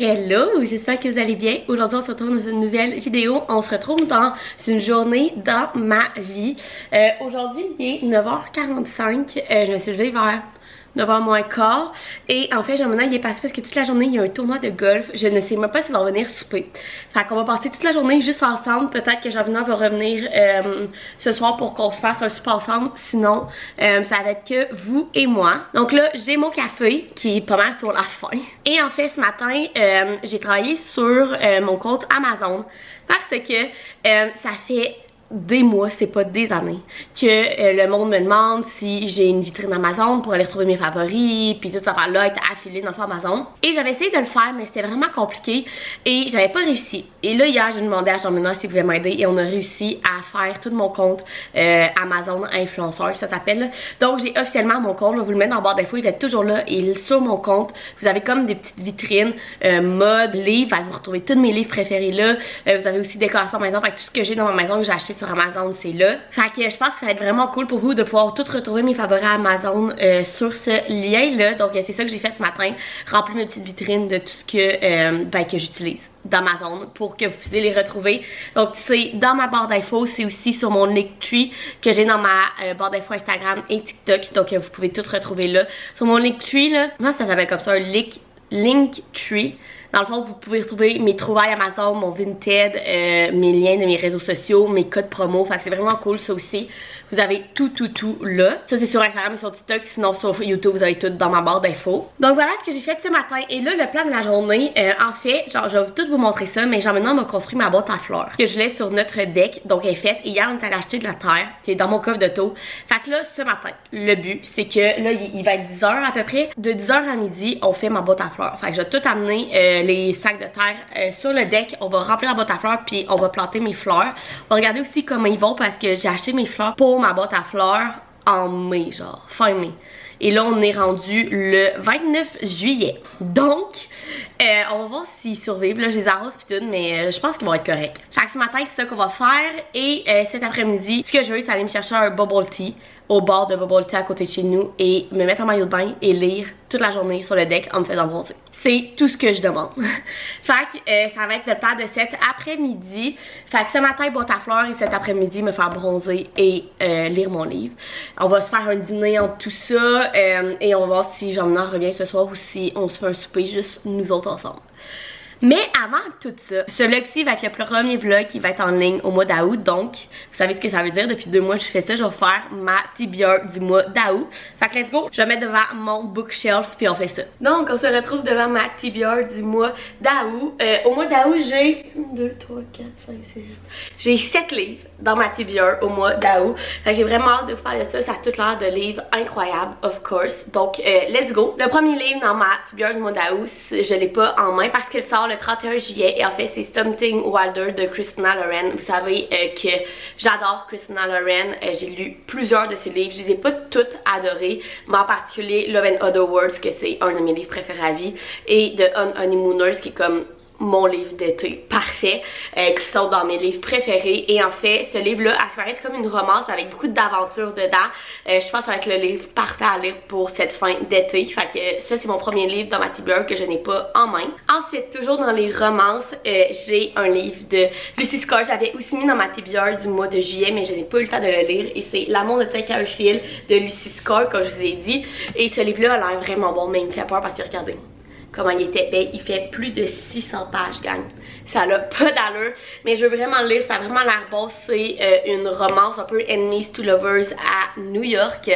Hello, j'espère que vous allez bien. Aujourd'hui, on se retrouve dans une nouvelle vidéo. On se retrouve dans une journée dans ma vie. Aujourd'hui, il est 9h45. Je me suis levée vers 9h moins quart. Et en fait, Jean-Mena, il est passé parce que toute la journée, il y a un tournoi de golf. Je ne sais même pas s'il va revenir souper. Fait qu'on va passer toute la journée juste ensemble. Peut-être que Jean-Mena va revenir ce soir pour qu'on se fasse un souper ensemble. Sinon, ça va être que vous et moi. Donc là, j'ai mon café qui est pas mal sur la fin. Et en fait, ce matin, j'ai travaillé sur mon compte Amazon parce que ça fait des mois, c'est pas des années, que le monde me demande si j'ai une vitrine Amazon pour aller retrouver mes favoris, puis toute cette affaire-là, être affiliée dans Amazon. Et j'avais essayé de le faire, mais c'était vraiment compliqué et j'avais pas réussi. Et là, hier, j'ai demandé à Jean-Mena s'il pouvait m'aider et on a réussi à faire tout mon compte Amazon influenceur, ça s'appelle. Donc, j'ai officiellement mon compte, je vais vous le mettre dans la barre d'infos, il va être toujours là. Et sur mon compte, vous avez comme des petites vitrines, mode, livres, vous retrouvez tous mes livres préférés là. Vous avez aussi décoration maison, fait que tout ce que j'ai dans ma maison que j'ai acheté sur Amazon, c'est là. Fait que je pense que ça va être vraiment cool pour vous de pouvoir tout retrouver mes favoris à Amazon sur ce lien là. Donc c'est ça que j'ai fait ce matin, remplir mes petites vitrines de tout ce que j'utilise d'Amazon pour que vous puissiez les retrouver. Donc c'est dans ma barre d'infos, c'est aussi sur mon Linktree que j'ai dans ma barre d'infos Instagram et TikTok. Donc vous pouvez tout retrouver là. Sur mon Linktree là, moi ça s'appelle comme ça, un Linktree. Dans le fond, vous pouvez retrouver mes trouvailles Amazon, mon Vinted, mes liens de mes réseaux sociaux, mes codes promo. Fait que c'est vraiment cool ça aussi. Vous avez tout là. Ça c'est sur Instagram et sur TikTok. Sinon sur YouTube, vous avez tout dans ma barre d'infos. Donc voilà ce que j'ai fait ce matin. Et là, le plan de la journée, en fait, genre je vais tout vous montrer ça. Mais Jean-Mena m'a construit ma boîte à fleurs que je laisse sur notre deck. Donc elle est faite. Et hier, on est allé acheter de la terre qui est dans mon coffre d'auto. Fait que là, ce matin, le but, c'est que là, il va être 10h à peu près. De 10h à midi, on fait ma boîte à fleurs. Fait que je vais tout amener les sacs de terre sur le deck. On va remplir la boîte à fleurs puis on va planter mes fleurs. On va regarder aussi comment ils vont parce que j'ai acheté mes fleurs pour ma boîte à fleurs en mai, genre fin mai. Et là on est rendu le 29 juillet. Donc on va voir s'ils survivent. Là je les arrose pis tout, mais je pense qu'ils vont être corrects. Fait que ce matin c'est ça qu'on va faire. Et cet après-midi, ce que je veux c'est aller me chercher un bubble tea au bord de bubble tea à côté de chez nous et me mettre en maillot de bain et lire toute la journée sur le deck en me faisant bronzer. C'est tout ce que je demande. Fait que ça va être le plan de cet après-midi. Fait que ce matin, boîte à fleurs et cet après-midi, me faire bronzer et lire mon livre. On va se faire un dîner entre tout ça et on va voir si Jean-Mena revient ce soir ou si on se fait un souper juste nous autres ensemble. Mais avant tout ça, ce vlog-ci va être le premier vlog qui va être en ligne au mois d'août. Donc, vous savez ce que ça veut dire. Depuis 2 mois, je fais ça. Je vais faire ma TBR du mois d'août. Fait que let's go. Je vais mettre devant mon bookshelf puis on fait ça. Donc, on se retrouve devant ma TBR du mois d'août. Au mois d'août, j'ai 1, 2, 3, 4, 5, 6, 7. J'ai 7 livres dans ma TBR au mois d'août. Fait que j'ai vraiment hâte de vous parler de ça. Ça a tout l'air de livres incroyables, of course. Donc, let's go. Le premier livre dans ma TBR du mois d'août, je l'ai pas en main parce qu'il sort le 31 juillet et en fait c'est Something Wilder de Christina Lauren. Vous savez que j'adore Christina Lauren, j'ai lu plusieurs de ses livres, je les ai pas toutes adorées, mais en particulier Love and Other Words que c'est un de mes livres préférés à vie et The Honeymooners qui est comme mon livre d'été parfait, qui sont dans mes livres préférés. Et en fait ce livre là c'est comme une romance avec beaucoup d'aventures dedans. Je pense que ça va être le livre parfait à lire pour cette fin d'été. Fait que ça c'est mon premier livre dans ma TBR que je n'ai pas en main. Ensuite toujours dans les romances, j'ai un livre de Lucy Score. J'avais aussi mis dans ma TBR du mois de juillet mais je n'ai pas eu le temps de le lire et c'est L'amour ne tient qu'à un fil de Lucy Score comme je vous ai dit. Et ce livre là a l'air vraiment bon mais il me fait peur parce que regardez comment il était épais, il fait plus de 600 pages, gang. Ça n'a pas d'allure, mais je veux vraiment le lire, ça a vraiment l'air bon. C'est une romance un peu enemies to lovers à New York,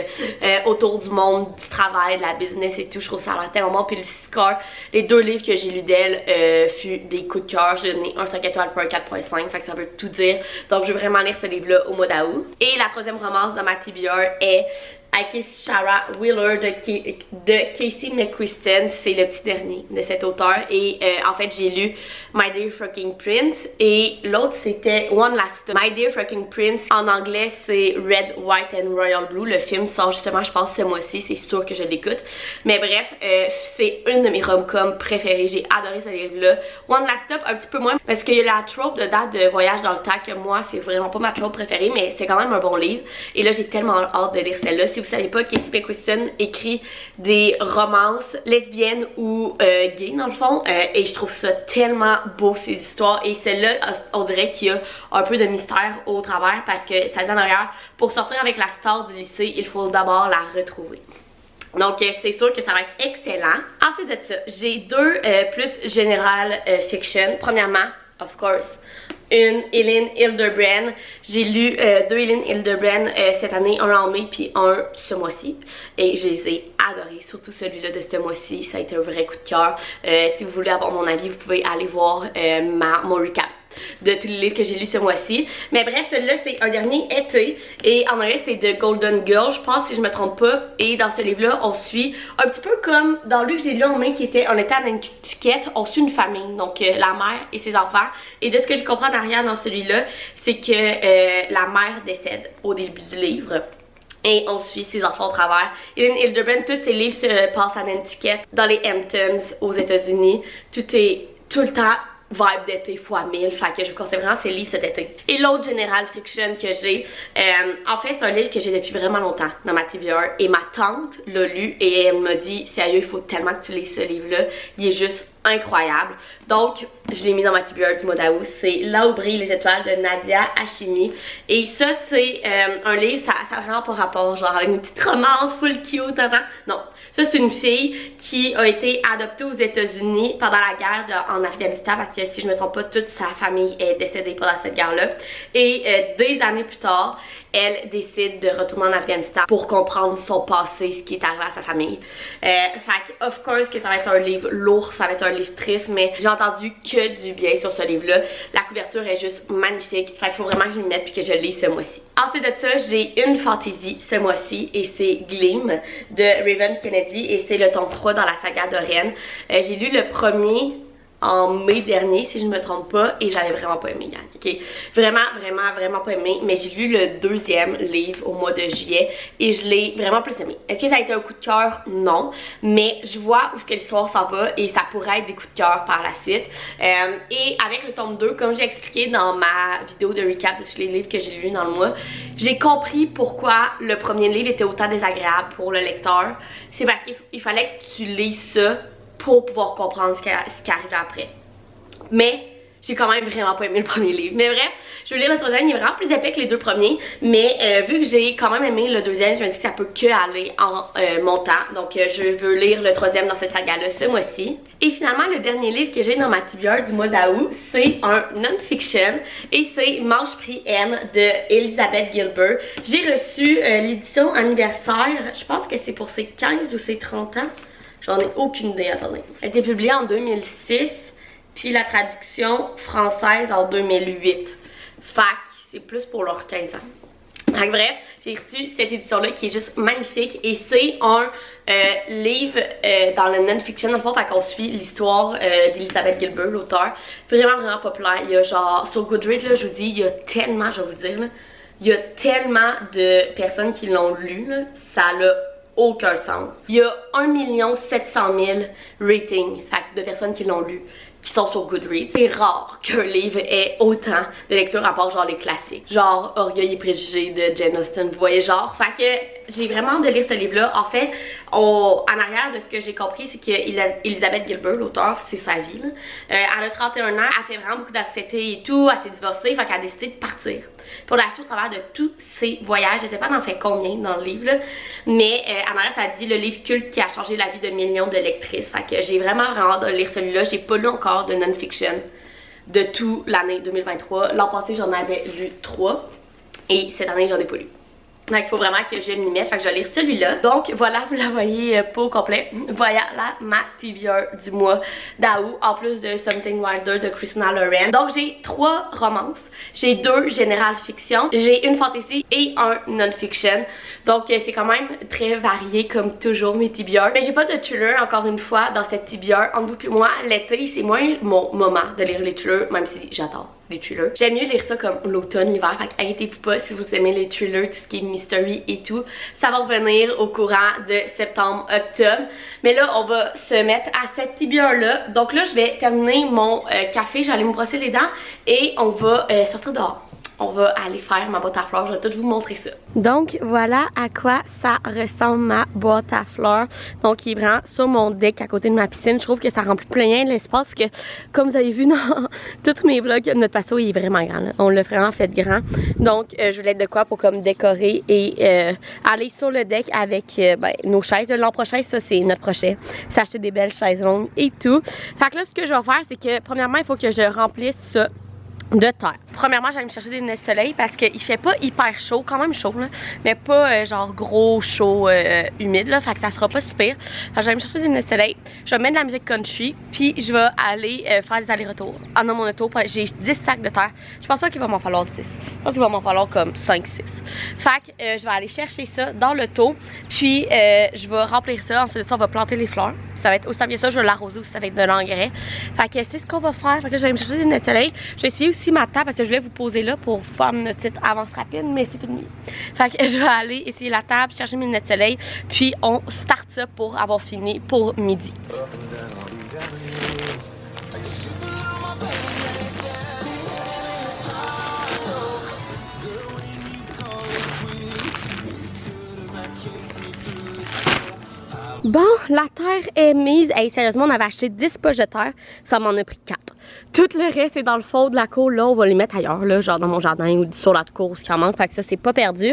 autour du monde, du travail, de la business et tout. Je trouve ça a l'air tellement bon. Puis Lucy Score, les 2 livres que j'ai lus d'elle fut des coups de cœur. J'ai donné un 5 étoiles pour un 4.5, fait que ça veut tout dire. Donc je veux vraiment lire ce livre-là au mois d'août. Et la troisième romance dans ma TBR est I Kiss Sarah Wheeler de Casey McQuiston. C'est le petit dernier de cet auteur et en fait j'ai lu My Dear Fucking Prince et l'autre c'était One Last Stop. My Dear Fucking Prince en anglais c'est Red, White and Royal Blue. Le film sort justement je pense ce mois-ci, c'est sûr que je l'écoute. Mais bref, c'est une de mes rom-coms préférées, j'ai adoré ce livre là. One Last Stop un petit peu moins parce qu'il y a la trope dedans de voyage dans le temps que moi c'est vraiment pas ma trope préférée mais c'est quand même un bon livre et là j'ai tellement hâte de lire celle-là. si vous savez pas, Katie Beckwiston écrit des romances lesbiennes ou gays dans le fond, et je trouve ça tellement beau ces histoires, et celle-là, on dirait qu'il y a un peu de mystère au travers parce que ça dit en arrière, pour sortir avec la star du lycée, il faut d'abord la retrouver. Donc c'est sûr que ça va être excellent. Ensuite de ça, j'ai deux plus general fiction. Premièrement, of course, une Elin Hilderbrand. J'ai lu deux Elin Hilderbrand cette année, un en mai puis un ce mois-ci. Et je les ai adorés, surtout celui-là de ce mois-ci. Ça a été un vrai coup de cœur. Si vous voulez avoir mon avis, vous pouvez aller voir mon recap de tous les livres que j'ai lus ce mois-ci. Mais bref, celui-là, c'est un dernier été. Et en anglais, c'est The Golden Girl, je pense, si je me trompe pas. Et dans ce livre-là, on suit un petit peu comme dans lui que j'ai lu en main, qui était On était à Nantucket, on suit une famille. Donc, la mère et ses enfants. Et de ce que je comprends derrière dans celui-là, c'est que la mère décède au début du livre. Et on suit ses enfants au travers. Elin Hilderbrand, tous ses livres se passent à Nantucket, dans les Hamptons, aux États-Unis. Tout est tout le temps vibe d'été fois 1000, fait que je vous conseille vraiment ces livres cet été. Et l'autre general fiction que j'ai, en fait c'est un livre que j'ai depuis vraiment longtemps dans ma TBR, et ma tante l'a lu et elle m'a dit sérieux, il faut tellement que tu lises ce livre-là, il est juste incroyable. Donc je l'ai mis dans ma TBR du mois d'août. C'est Là où brillent les étoiles de Nadia Hashimi, et ça c'est un livre, ça a vraiment pas rapport genre avec une petite romance full cute, non. Ça, c'est une fille qui a été adoptée aux États-Unis pendant la guerre en Afghanistan, parce que si je me trompe pas, toute sa famille est décédée pendant cette guerre-là. Et des années plus tard, elle décide de retourner en Afghanistan pour comprendre son passé, ce qui est arrivé à sa famille. Fait que, of course, que ça va être un livre lourd, ça va être un livre triste, mais j'ai entendu que du bien sur ce livre-là. La couverture est juste magnifique. Fait qu'il faut vraiment que je m'y mette puis que je le lise ce mois-ci. Ensuite de ça, j'ai une fantasy ce mois-ci, et c'est Gleam de Raven Kennedy, et c'est le tome 3 dans la saga d'Oren. J'ai lu le premier en mai dernier, si je ne me trompe pas, et j'avais vraiment pas aimé, gang, ok? Vraiment pas aimé, mais j'ai lu le deuxième livre au mois de juillet et je l'ai vraiment plus aimé. Est-ce que ça a été un coup de cœur? Non, mais je vois où ce que l'histoire s'en va et ça pourrait être des coups de cœur par la suite. Et avec le tome 2, comme j'ai expliqué dans ma vidéo de recap de tous les livres que j'ai lus dans le mois, j'ai compris pourquoi le premier livre était autant désagréable pour le lecteur. C'est parce qu'il fallait que tu lises ça pour pouvoir comprendre ce qui arrive après. Mais j'ai quand même vraiment pas aimé le premier livre. Mais bref, je vais lire le troisième, il est vraiment plus épais que les deux premiers. Mais vu que j'ai quand même aimé le deuxième, je me dis que ça peut que aller en montant. Donc je veux lire le troisième dans cette saga-là ce mois-ci. Et finalement, le dernier livre que j'ai dans ma TBR du mois d'août, c'est un non-fiction. Et c'est Mange Prix M de Elizabeth Gilbert. J'ai reçu l'édition anniversaire, je pense que c'est pour ses 15 ou ses 30 ans. J'en ai aucune idée, attendez. Elle a été publiée en 2006, puis la traduction française en 2008. Fait que c'est plus pour leurs 15 ans. Donc bref, j'ai reçu cette édition-là qui est juste magnifique, et c'est un livre dans le non-fiction, dans le fond, fait qu'on suit l'histoire d'Elizabeth Gilbert, l'auteur. Vraiment populaire. Il y a genre, sur Goodreads, là, je vous dis, il y a tellement, je vais vous le dire, là, il y a tellement de personnes qui l'ont lu, là, ça l'a aucun sens. Il y a 1 700 000 ratings, fait, de personnes qui l'ont lu, qui sont sur Goodreads. C'est rare qu'un livre ait autant de lectures à part genre les classiques. Genre Orgueil et Préjugés de Jane Austen, vous voyez genre. Fait que j'ai vraiment hâte de lire ce livre-là. En fait, en arrière de ce que j'ai compris, c'est que Elizabeth Gilbert, l'auteur, c'est sa vie. Elle a 31 ans, elle fait vraiment beaucoup d'anxiété et tout, elle s'est divorcée, fait qu'elle a décidé de partir pour la suite au travers de tous ses voyages. Je sais pas elle en fait combien dans le livre, là, mais en arrière ça dit le livre culte qui a changé la vie de millions de lectrices. Fait que j'ai vraiment hâte de lire celui-là. J'ai pas lu encore de non-fiction de tout l'année 2023. L'an passé j'en avais lu 3 et cette année j'en ai pas lu. Donc il faut vraiment que je m'y mette, fait que je vais lire celui-là. Donc voilà, vous la voyez pas au complet. Voilà ma TBR du mois d'août, en plus de Something Wilder de Christina Lauren. Donc j'ai 3 romances, j'ai 2 general fiction, j'ai une fantasy et un non-fiction. Donc c'est quand même très varié comme toujours mes TBR. Mais j'ai pas de thriller encore une fois dans cette TBR. Entre vous et moi, l'été c'est moins mon moment de lire les thrillers, même si j'adore les thrillers. J'aime mieux lire ça comme l'automne, l'hiver, fait qu'inquiétez-vous pas si vous aimez les thrillers, tout ce qui est mystery et tout. Ça va revenir au courant de septembre-octobre. Mais là, on va se mettre à cette TBR-là. Donc là, je vais terminer mon café, j'allais me brosser les dents et on va sortir dehors. on va aller faire ma boîte à fleurs. Je vais tout vous montrer ça. Donc voilà à quoi ça ressemble ma boîte à fleurs. Donc il est vraiment sur mon deck à côté de ma piscine. Je trouve que ça remplit plein l'espace que, comme vous avez vu dans tous mes vlogs, notre patio il est vraiment grand. Là. On l'a vraiment fait grand. Donc je voulais être de quoi pour comme décorer et aller sur le deck avec nos chaises. L'an prochain, ça c'est notre projet. S'acheter des belles chaises longues et tout. Fait que là, ce que je vais faire, c'est que premièrement, il faut que je remplisse ça de terre. Premièrement, j'allais me chercher des lunettes de soleil parce qu'il fait pas hyper chaud, quand même chaud là, mais pas genre gros chaud humide là, fait que ça sera pas si pire. Fait que j'allais me chercher des lunettes de soleil, je vais mettre de la musique country, puis je vais aller faire des allers-retours. En mon auto, j'ai 10 sacs de terre. Je pense pas qu'il va m'en falloir 10. Je pense qu'il va m'en falloir comme 5-6. Fait que je vais aller chercher ça dans l'auto, puis je vais remplir ça, ensuite de ça on va planter les fleurs. Ça va être aussi bien ça, je vais l'arroser aussi avec de l'engrais. Fait que c'est ce qu'on va faire. Fait que là, je vais me chercher des lunettes de soleil. Je vais essayer aussi ma table parce que je voulais vous poser là pour faire une petite avance rapide, mais c'est fini. Fait que je vais aller essayer la table, chercher mes lunettes de soleil, puis on start ça pour avoir fini pour midi. Bon, la terre est mise. Hey, sérieusement, on avait acheté 10 poches de terre. Ça m'en a pris 4. Tout le reste est dans le fond de la cour. Là, on va les mettre ailleurs, là, genre dans mon jardin ou sur la cour, ce qui en manque. Fait que ça, c'est pas perdu.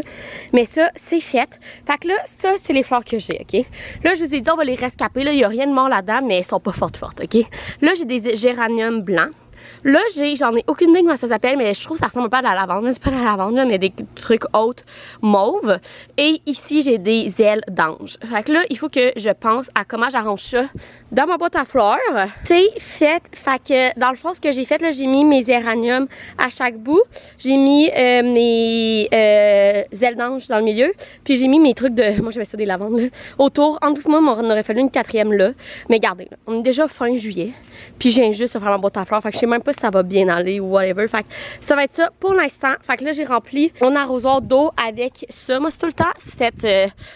Mais ça, c'est fait. Fait que là, ça, c'est les fleurs que j'ai, OK? Là, je vous ai dit, on va les rescaper. Là, il n'y a rien de mort là-dedans, mais elles sont pas fortes, OK? Là, j'ai des géraniums blancs. Là, j'en ai aucune idée comment ça s'appelle, mais je trouve que ça ressemble pas à la lavande. C'est pas de la lavande, là, mais des trucs hautes mauves. Et ici, j'ai des ailes d'ange. Fait que là, il faut que je pense à comment j'arrange ça dans ma boîte à fleurs. C'est fait. Fait que dans le fond, ce que j'ai fait, là, j'ai mis mes géraniums à chaque bout. J'ai mis mes ailes d'ange dans le milieu. Puis j'ai mis mes trucs de... Moi, j'avais ça des lavandes, là. Autour. En plus, moi, il m'en aurait fallu une 4e là. Mais regardez, là, on est déjà fin juillet. Puis je viens juste de faire ma boîte à fleurs. Fait que je sais même pas si ça va bien aller ou whatever. Fait que ça va être ça pour l'instant. Fait que là, j'ai rempli mon arrosoir d'eau avec ça. Moi, c'est tout le temps cet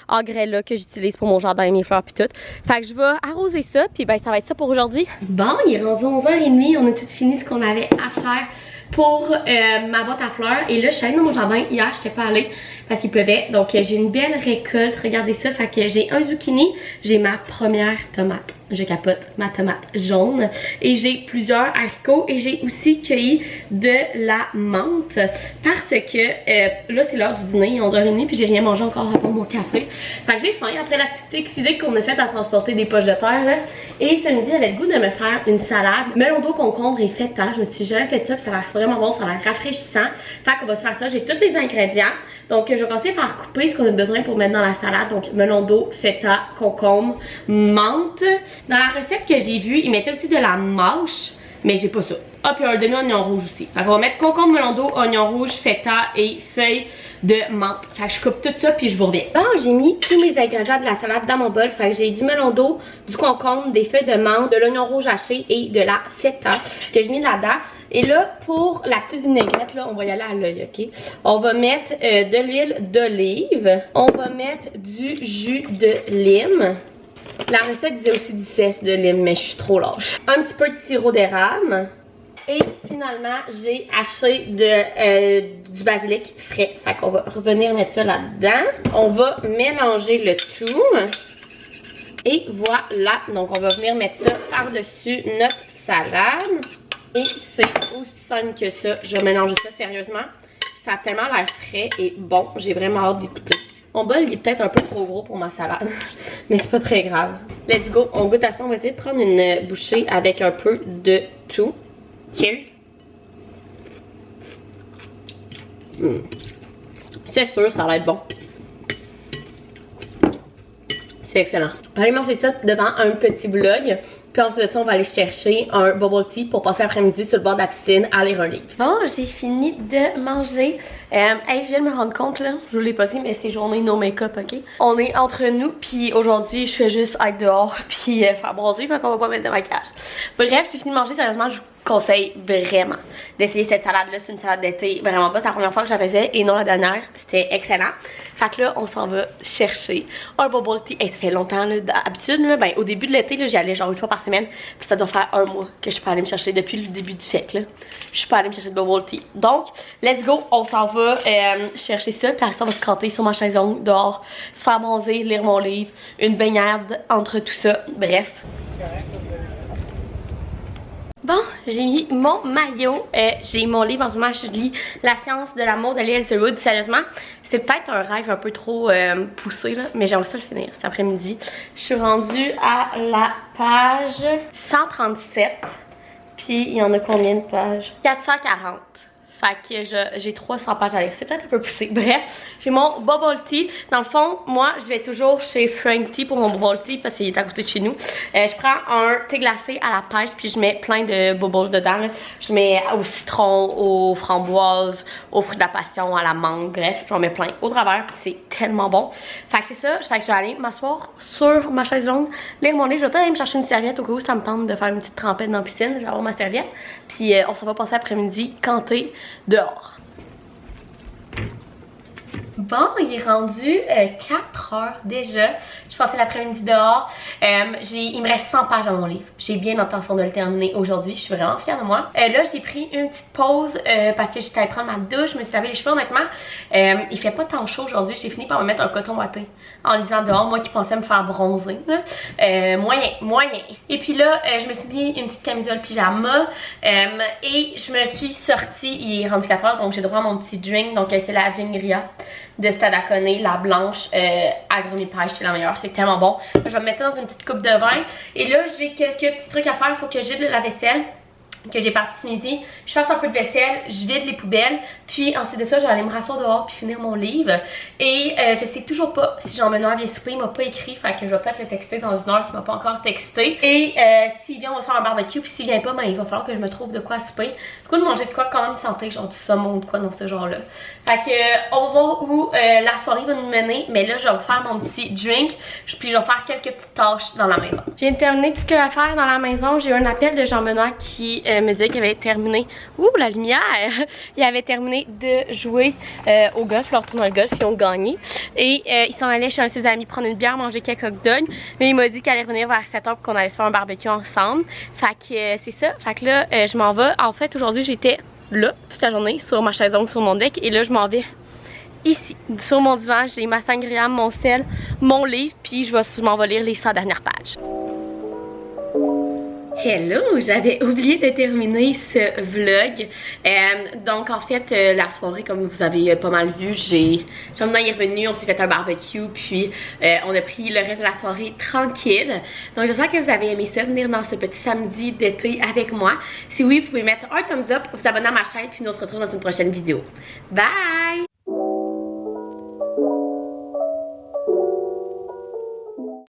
engrais-là que j'utilise pour mon jardin, mes fleurs puis tout. Fait que je vais arroser ça. Puis ben, ça va être ça pour aujourd'hui. Bon, il est rendu 11h30. On a tout fini ce qu'on avait à faire pour ma boîte à fleurs. Et là, je suis allée dans mon jardin. Hier, je n'étais pas allée parce qu'il pleuvait. Donc, j'ai une belle récolte. Regardez ça. Fait que j'ai un zucchini. J'ai ma première tomate. Je capote, ma tomate jaune. Et j'ai plusieurs haricots. Et j'ai aussi cueilli de la menthe. Parce que là, c'est l'heure du dîner, 11h30. Puis j'ai rien mangé encore à part mon café. Fait que j'ai faim après l'activité physique qu'on a faite à transporter des poches de terre. Là. Et ce midi, j'avais le goût de me faire une salade. Melon d'eau, concombre et feta. Je me suis jamais fait ça. Puis ça a l'air vraiment bon. Ça a l'air rafraîchissant. Fait qu'on va se faire ça. J'ai tous les ingrédients. Donc, je vais commencer par couper ce qu'on a besoin pour mettre dans la salade. Donc, melon d'eau, feta, concombre, menthe. Dans la recette que j'ai vue, ils mettaient aussi de la mâche, mais j'ai pas ça. Ah, puis un demi-oignon rouge aussi. Fait qu'on va mettre concombre, melon d'eau, oignon rouge, feta et feuilles de menthe. Fait que je coupe tout ça puis je vous reviens. Bon, j'ai mis tous mes ingrédients de la salade dans mon bol. Fait que j'ai du melon d'eau, du concombre, des feuilles de menthe, de l'oignon rouge haché et de la feta que j'ai mis là-dedans. Et là, pour la petite vinaigrette, là, on va y aller à l'œil, OK? On va mettre de l'huile d'olive. On va mettre du jus de lime. La recette disait aussi du zeste de lime, mais je suis trop lâche. Un petit peu de sirop d'érable. Et finalement, j'ai haché du basilic frais. Fait qu'on va revenir mettre ça là-dedans. On va mélanger le tout. Et voilà. Donc, on va venir mettre ça par-dessus notre salade. Et c'est aussi simple que ça. Je vais mélanger ça sérieusement. Ça a tellement l'air frais et bon. J'ai vraiment hâte d'écouter. Mon bol, il est peut-être un peu trop gros pour ma salade. Mais c'est pas très grave. Let's go. On goûte à ça. On va essayer de prendre une bouchée avec un peu de tout. Cheers. C'est sûr, ça va être bon. C'est excellent. Allez manger ça devant un petit vlog. Puis ensuite de ça, on va aller chercher un bubble tea pour passer l'après-midi sur le bord de la piscine à lire un livre. Bon, j'ai fini de manger. Hey, je viens de me rendre compte, là, je vous l'ai pas dit, mais c'est journée no make-up, OK? On est entre nous, puis aujourd'hui, je fais juste être dehors, puis faire bronzer, fait qu'on va pas mettre de maquillage. Bref, j'ai fini de manger, sérieusement, je vous conseille vraiment d'essayer cette salade-là. C'est une salade d'été vraiment pas. C'est la première fois que je la faisais et non la dernière. C'était excellent. Fait que là, on s'en va chercher un bubble tea. Hey, ça fait longtemps, là. D'habitude, là, ben, au début de l'été, j'y allais genre 8 fois par semaine. Puis ça doit faire un mois que je peux aller me chercher depuis le début du FEC, là. Je suis pas allée me chercher de bubble tea. Donc, let's go. On s'en va chercher ça. Puis après ça, on va se canter sur ma chaise longue dehors, se faire bronzer, lire mon livre, une baignade entre tout ça. Bref. Bon, j'ai mis mon maillot, j'ai mon livre en ce moment, je lis La science de l'amour de Lee Wood. Sérieusement, c'est peut-être un rêve un peu trop poussé, là, mais j'aimerais ça le finir cet après-midi. Je suis rendue à la page 137, puis il y en a combien de pages? 440. Fait que j'ai 300 pages à lire. C'est peut-être un peu poussé. Bref, j'ai mon bubble tea. Dans le fond, moi, je vais toujours chez Frank Tea pour mon bubble tea parce qu'il est à côté de chez nous. Je prends un thé glacé à la pêche puis je mets plein de bubbles dedans. Là. Je mets au citron, aux framboises, aux fruits de la passion, à la mangue. Bref, j'en mets plein au travers puis c'est tellement bon. Fait que c'est ça. Fait que je vais aller m'asseoir sur ma chaise longue, lire mon livre. Je vais peut-être aller me chercher une serviette au cas où ça me tente de faire une petite trempette dans la piscine. Je vais avoir ma serviette. Puis on s'en va passer l'après-midi canter dehors. Bon, il est rendu 4 heures déjà. Je passais l'après-midi dehors. Il me reste 100 pages dans mon livre. J'ai bien l'intention de le terminer aujourd'hui. Je suis vraiment fière de moi. Là, j'ai pris une petite pause parce que j'étais allée prendre ma douche. Je me suis lavé les cheveux, honnêtement. Il fait pas tant chaud aujourd'hui. J'ai fini par me mettre un coton ouaté en lisant dehors. Moi qui pensais me faire bronzer. Moyen. Et puis là, je me suis mis une petite camisole pyjama. Et je me suis sortie. Il est rendu 4 heures, donc j'ai droit à mon petit drink. Donc c'est la Gingria de Stadacone, la blanche agrumipage, c'est la meilleure, c'est tellement bon. Je vais me mettre dans une petite coupe de vin. Et là, j'ai quelques petits trucs à faire. Il faut que je vide la vaisselle que j'ai parti ce midi. Je fasse un peu de vaisselle, je vide les poubelles. Puis ensuite de ça, je vais aller me rasseoir dehors puis finir mon livre. Et je sais toujours pas si Jean-Benoît vient souper. Il m'a pas écrit, fait que je vais peut-être le texter dans une heure s'il m'a pas encore texté. Et s'il vient, on va se faire un barbecue. Puis s'il vient pas, ben, il va falloir que je me trouve de quoi à souper. Du coup, de manger de quoi quand même santé, genre du saumon ou de quoi dans ce genre-là. Fait que on va voir où la soirée va nous mener. Mais là, je vais faire mon petit drink. Puis je vais faire quelques petites tâches dans la maison. Je viens de terminer tout ce qu'il y a à faire dans la maison. J'ai eu un appel de Jean-Benoît qui me disait qu'il avait terminé. Ouh, la lumière! Il avait terminé de jouer au golf, leur tournoi de golf, ils ont gagné. Et il s'en allait chez un de ses amis prendre une bière, manger quelques hot dogs. Mais il m'a dit qu'il allait revenir vers 7h pour qu'on allait se faire un barbecue ensemble. Fait que c'est ça. Fait que là, je m'en vais. En fait, aujourd'hui, j'étais là toute la journée sur ma chaise longue, sur mon deck. Et là, je m'en vais ici, sur mon divan. J'ai ma sangria, mon sel, mon livre. Puis je m'en vais lire les 100 dernières pages. Hello, j'avais oublié de terminer ce vlog. Donc en fait, la soirée, comme vous avez pas mal vu, Jean-Benoît est revenu, on s'est fait un barbecue, puis on a pris le reste de la soirée tranquille. Donc j'espère que vous avez aimé ça, venir dans ce petit samedi d'été avec moi. Si oui, vous pouvez mettre un thumbs up, vous abonner à ma chaîne, puis nous on se retrouve dans une prochaine vidéo. Bye!